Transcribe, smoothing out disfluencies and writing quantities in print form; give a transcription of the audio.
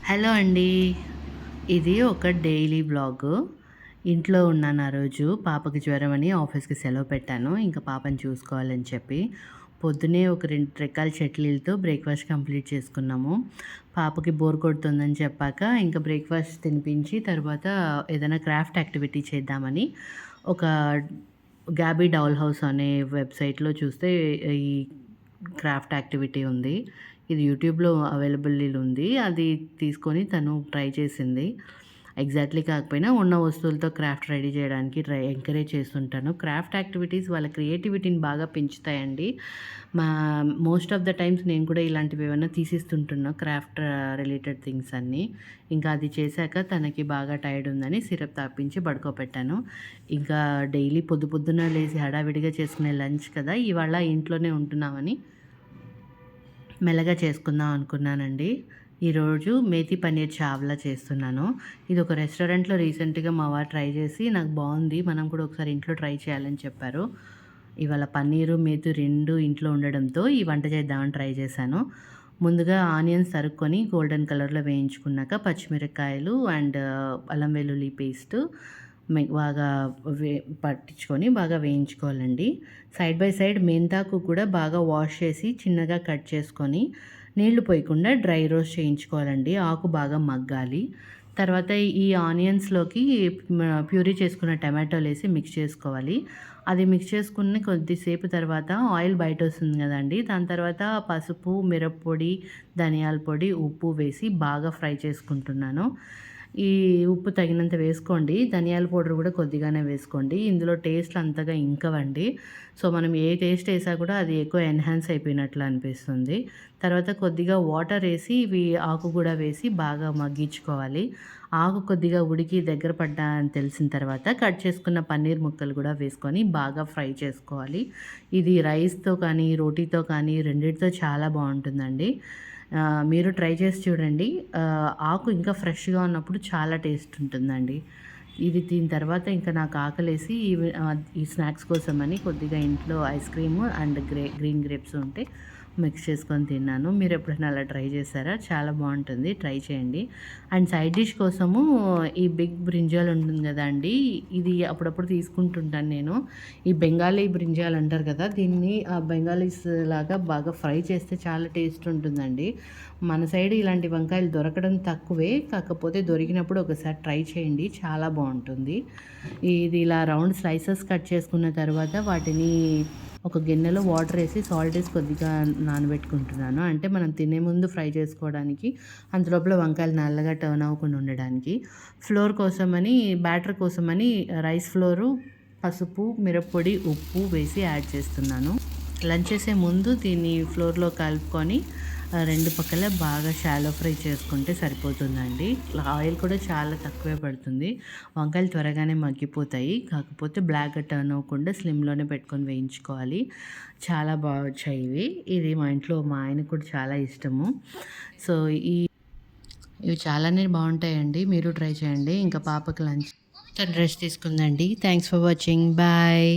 Hello అండి. ఇది ఒక డైలీ వ్లాగు. ఇంట్లో ఉన్నాను ఆ రోజు. పాపకి జ్వరమని ఆఫీస్‌కి సెలవు పెట్టాను. ఇంకా పాపని చూసుకోవాలని చెప్పి. పొద్దున్నే ఒక 2 రకాల చట్నీలతో బ్రేక్‌ఫాస్ట్ కంప్లీట్ చేసుకున్నాము. పాపకి బోర్ కొడుతుందని చెప్పాక ఇంకా బ్రేక్‌ఫాస్ట్ తినిపించి తర్వాత ఏదైనా క్రాఫ్ట్ యాక్టివిటీ చేద్దామని ఒక గ్యాబీ డౌల్ హౌస్ అనే వెబ్‌సైట్‌లో చూస్తే ఈ క్రాఫ్ట్ యాక్టివిటీ ఉంది. ఇది యూట్యూబ్‌లో అవైలబుల్ ఉంది. అది తీసుకొని తను ట్రై చేసింది. ఎగ్జాక్ట్‌లీ కాకపోయినా ఉన్న వస్తువులతో క్రాఫ్ట్ రెడీ చేయడానికి ఎంకరేజ్ చేస్తుంటాను. క్రాఫ్ట్ యాక్టివిటీస్ వాళ్ళ క్రియేటివిటీని బాగా పెంచుతాయండి. మా మోస్ట్ ఆఫ్ ద టైమ్స్ నేను కూడా ఇలాంటివి ఏమైనా తీసిస్తుంటున్నా క్రాఫ్ట్ రిలేటెడ్ థింగ్స్ అన్నీ. ఇంకా అది చేశాక తనకి బాగా టైర్డ్ ఉందని సిరప్ తాపించి పడుకోబెట్టాను. ఇంకా డైలీ పొద్దున్న లేసి హడావిడిగా చేసుకునే లంచ్ కదా! ఇవాళ ఇంట్లోనే ఉంటున్నామని మెల్లగా చేసుకుందాం అనుకున్నానండి. ఈరోజు మేతి పన్నీర్ చావ్లా చేస్తున్నాను. ఇది ఒక రెస్టారెంట్‌లో రీసెంట్‌గా మా వారు ట్రై చేసి నాకు బావుంది. మనం కూడా ఒకసారి ఇంట్లో ట్రై చేయాలని చెప్పారు. ఇవాళ పన్నీరు, మేతి 2 ఇంట్లో ఉండడంతో ఈ వంట చేద్దామని ట్రై చేశాను. ముందుగా ఆనియన్స్ తరుక్కొని గోల్డెన్ కలర్‌లో వేయించుకున్నాక పచ్చిమిరపకాయలు అండ్ అల్లం వెల్లుల్లి పేస్టు బాగా పట్టించుకొని బాగా వేయించుకోవాలండి. సైడ్ బై సైడ్ మెంతాకు కూడా బాగా వాష్ చేసి చిన్నగా కట్ చేసుకొని నీళ్లు పోయకుండా డ్రై రోస్ట్ చేయించుకోవాలండి. ఆకు బాగా మగ్గాలి. తర్వాత ఈ ఆనియన్స్‌లోకి ప్యూరీ చేసుకున్న టమాటోలేసి మిక్స్ చేసుకోవాలి. అది మిక్స్ చేసుకుని కొద్దిసేపు తర్వాత ఆయిల్ బయటొస్తుంది గదండీ! దాని తర్వాత పసుపు, మిరప్పొడి, ధనియాల పొడి, ఉప్పు వేసి బాగా ఫ్రై చేసుకుంటున్నాను. ఈ ఉప్పు తగినంత వేసుకోండి. ధనియాల పౌడర్ గూడా కొద్దిగానే వేసుకోండి. ఇందులో టేస్ట్‌లు అంతగా ఇంకవండి. సో, మనం ఏ టేస్ట్ ఏసా కూడా అది ఎక్కువ ఎన్హాన్స్ అయిపోయినట్లు అనిపిస్తుంది. తర్వాత కొద్దిగా వాటరేసి ఇవి ఆకు గూడా వేసి బాగా మగ్గించుకోవాలి. ఆకు కొద్దిగా ఉడికి దగ్గర పడ్డా అని తెలిసిన తర్వాత కట్ చేసుకున్న పన్నీర్ ముక్కలు గూడా వేసుకొని బాగా ఫ్రై చేసుకోవాలి. ఇది రైస్‌తో కానీ, రోటీతో కానీ రెండిటితో చాలా బావుంటుందండి. మీరు ట్రై చేసి చూడండి. ఆకు ఇంకా ఫ్రెష్‌గా ఉన్నప్పుడు చాలా టేస్ట్ ఉంటుందండి. ఇది తిన్న తర్వాత ఇంకా నాకు ఆకలేసి ఈ స్నాక్స్ కోసమని కొద్దిగా ఇంట్లో ice cream and green grapes ఉంటే మిక్స్ చేసుకొని తిన్నాను. మీరెప్పుడైనా అలా ట్రై చేశారా? చాలా బావుంటుంది. ట్రై చేయండి. అండ్ సైడ్ డిష్ కోసము ఈ బిగ్ బ్రింజాల్ ఉంటుంది గదండీ! ఇది అప్పుడప్పుడు తీసుకుంటుంటాను నేను. ఈ బెంగాలీ బ్రింజాల్ అంటారు కదా! దీన్ని బెంగాలీస్ లాగా బాగా ఫ్రై చేస్తే చాలా టేస్ట్ ఉంటుందండి. మన సైడ్ ఇలాంటి వంకాయలు దొరకడం తక్కువే. కాకపోతే దొరికినప్పుడు ఒకసారి ట్రై చేయండి. చాలా బావుంటుంది. ఇది ఇలా రౌండ్ స్లైసెస్ కట్ చేసుకున్న తర్వాత వాటిని ఒక గిన్నెలో వాటర్ ఏసి సాల్ట్ ఏసి కొద్దిగా నానబెట్టుకుంటున్నాను. అంటే మనం తినే ముందు ఫ్రై చేసుకోవడానికి, అంతలోపల వంకాయలు నల్లగా టర్న్ అవ్వకుండా ఉండడానికి. ఫ్లోర్ కోసమని బ్యాటర్ కోసమని రైస్ ఫ్లోరు, పసుపు, మిరప్పొడి, ఉప్పు వేసి యాడ్ చేస్తున్నాను. లంచ్ చేసే ముందు దీన్ని ఫ్లోర్‌లో కలుపుకొని 2 పక్కల బాగా షాలో ఫ్రై చేసుకుంటే సరిపోతుందండి. ఆయిల్ కూడా చాలా తక్కువే పడుతుంది. వంకాయలు త్వరగానే మగ్గిపోతాయి. కాకపోతే బ్లాక్‌గా టర్న్ అవ్వకుండా స్లిమ్‌లోనే పెట్టుకొని వేయించుకోవాలి. చాలా వచ్చాయి ఇవి. ఇది మా ఇంట్లో మా ఆయనకు కూడా చాలా ఇష్టము. సో, ఇవి చాలానే బావుంటాయండి. మీరు ట్రై చేయండి. ఇంకా పాపకి లంచ్ తను రెస్ట్ తీసుకుందండి. Thanks for watching. బాయ్.